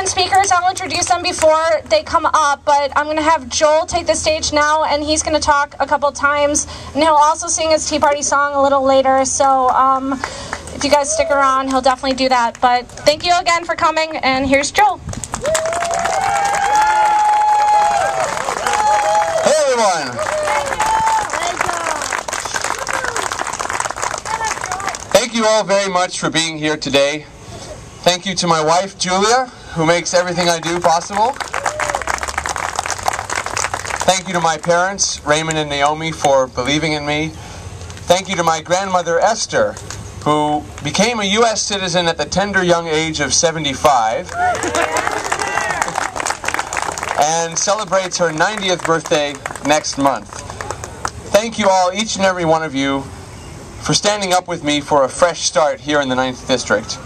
different speakers. I'll introduce them before they come up, but I'm going to have Joel take the stage now, and he's going to talk a couple times, and he'll also sing his Tea Party song a little later, so if you guys stick around, he'll definitely do that. But thank you again for coming, and here's Joel. Hey everyone! Thank you all very much for being here today. Thank you to my wife, Julia, who makes everything I do possible. Thank you to my parents, Raymond and Naomi, for believing in me. Thank you to my grandmother, Esther, who became a U.S. citizen at the tender young age of 75 and celebrates her 90th birthday next month. Thank you all, each and every one of you, for standing up with me for a fresh start here in the 9th District.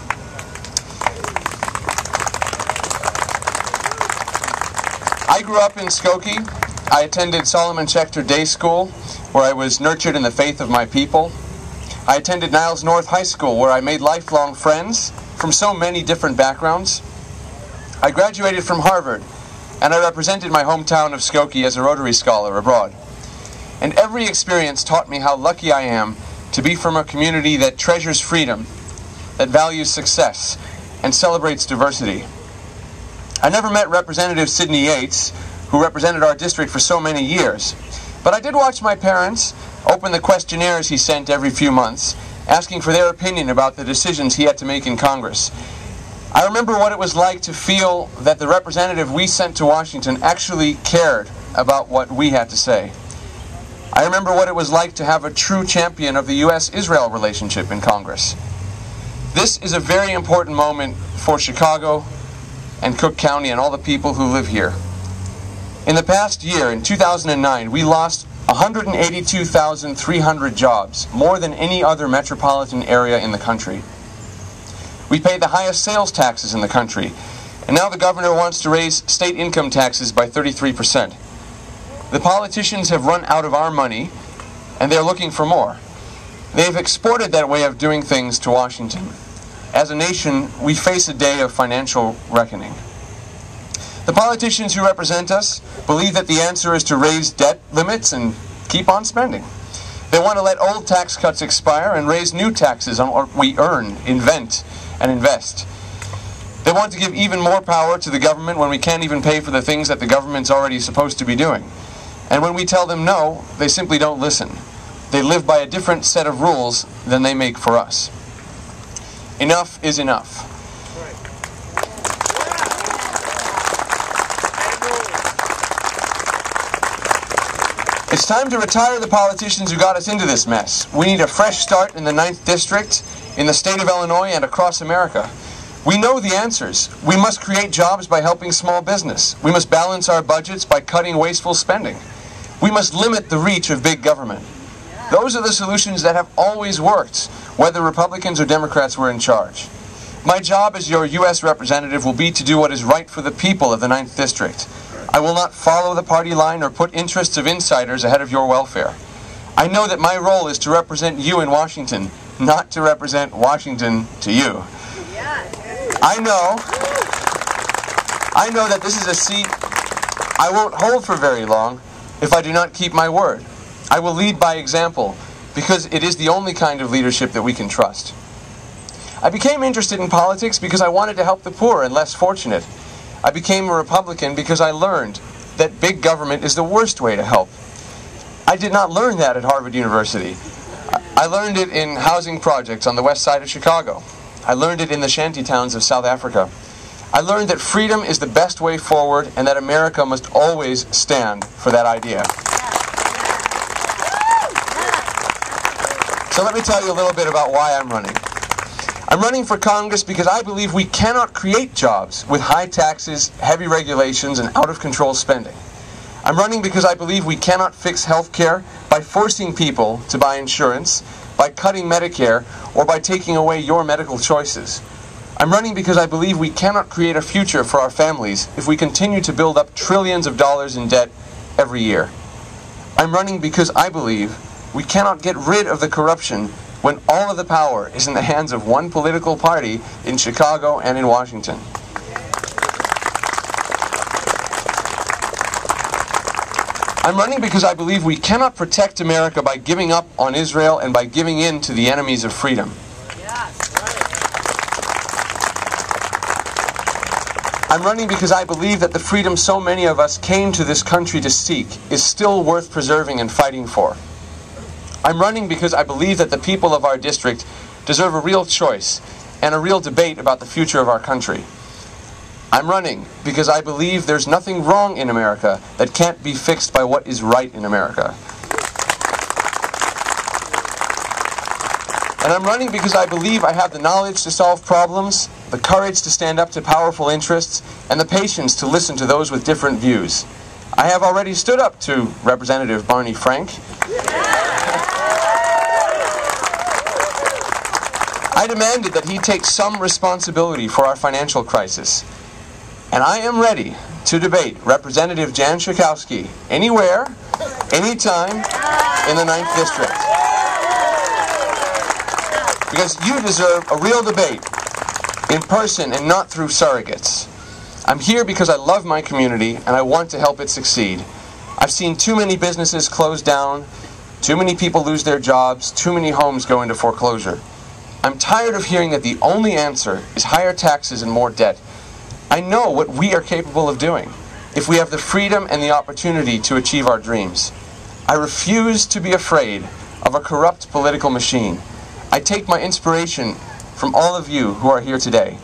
I grew up in Skokie. I attended Solomon Schechter Day School, where I was nurtured in the faith of my people. I attended Niles North High School, where I made lifelong friends from so many different backgrounds. I graduated from Harvard, and I represented my hometown of Skokie as a Rotary Scholar abroad. And every experience taught me how lucky I am to be from a community that treasures freedom, that values success, and celebrates diversity. I never met Representative Sidney Yates, who represented our district for so many years, but I did watch my parents open the questionnaires he sent every few months, asking for their opinion about the decisions he had to make in Congress. I remember what it was like to feel that the representative we sent to Washington actually cared about what we had to say. I remember what it was like to have a true champion of the U.S.-Israel relationship in Congress. This is a very important moment for Chicago and Cook County and all the people who live here. In the past year, in 2009, we lost 182,300 jobs, more than any other metropolitan area in the country. We pay the highest sales taxes in the country, and now the governor wants to raise state income taxes by 33%. The politicians have run out of our money, and they're looking for more. They've exported that way of doing things to Washington. As a nation, we face a day of financial reckoning. The politicians who represent us believe that the answer is to raise debt limits and keep on spending. They want to let old tax cuts expire and raise new taxes on what we earn, invent, and invest. They want to give even more power to the government when we can't even pay for the things that the government's already supposed to be doing. And when we tell them no, they simply don't listen. They live by a different set of rules than they make for us. Enough is enough. It's time to retire the politicians who got us into this mess. We need a fresh start in the 9th District, in the state of Illinois, and across America. We know the answers. We must create jobs by helping small business. We must balance our budgets by cutting wasteful spending. We must limit the reach of big government. Those are the solutions that have always worked, whether Republicans or Democrats were in charge. My job as your U.S. representative will be to do what is right for the people of the 9th District. I will not follow the party line or put interests of insiders ahead of your welfare. I know that my role is to represent you in Washington, not to represent Washington to you. I know that this is a seat I won't hold for very long if I do not keep my word. I will lead by example, because it is the only kind of leadership that we can trust. I became interested in politics because I wanted to help the poor and less fortunate. I became a Republican because I learned that big government is the worst way to help. I did not learn that at Harvard University. I learned it in housing projects on the west side of Chicago. I learned it in the shanty towns of South Africa. I learned that freedom is the best way forward and that America must always stand for that idea. So let me tell you a little bit about why I'm running. I'm running for Congress because I believe we cannot create jobs with high taxes, heavy regulations, and out-of-control spending. I'm running because I believe we cannot fix health care by forcing people to buy insurance, by cutting Medicare, or by taking away your medical choices. I'm running because I believe we cannot create a future for our families if we continue to build up trillions of dollars in debt every year. I'm running because I believe we cannot get rid of the corruption when all of the power is in the hands of one political party in Chicago and in Washington. I'm running because I believe we cannot protect America by giving up on Israel and by giving in to the enemies of freedom. I'm running because I believe that the freedom so many of us came to this country to seek is still worth preserving and fighting for. I'm running because I believe that the people of our district deserve a real choice and a real debate about the future of our country. I'm running because I believe there's nothing wrong in America that can't be fixed by what is right in America. And I'm running because I believe I have the knowledge to solve problems, the courage to stand up to powerful interests, and the patience to listen to those with different views. I have already stood up to Representative Barney Frank. I demanded that he take some responsibility for our financial crisis. And I am ready to debate Representative Jan Schakowsky anywhere, anytime in the 9th District. Because you deserve a real debate, in person and not through surrogates. I'm here because I love my community and I want to help it succeed. I've seen too many businesses close down, too many people lose their jobs, too many homes go into foreclosure. I'm tired of hearing that the only answer is higher taxes and more debt. I know what we are capable of doing if we have the freedom and the opportunity to achieve our dreams. I refuse to be afraid of a corrupt political machine. I take my inspiration from all of you who are here today.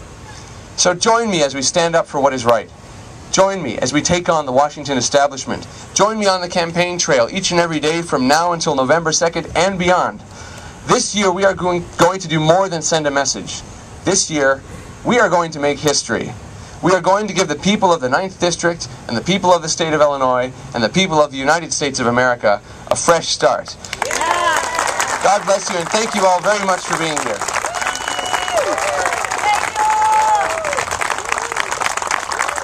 So join me as we stand up for what is right. Join me as we take on the Washington establishment. Join me on the campaign trail each and every day from now until November 2nd and beyond. This year we are going to do more than send a message. This year we are going to make history. We are going to give the people of the 9th District and the people of the state of Illinois and the people of the United States of America a fresh start. God bless you, and thank you all very much for being here.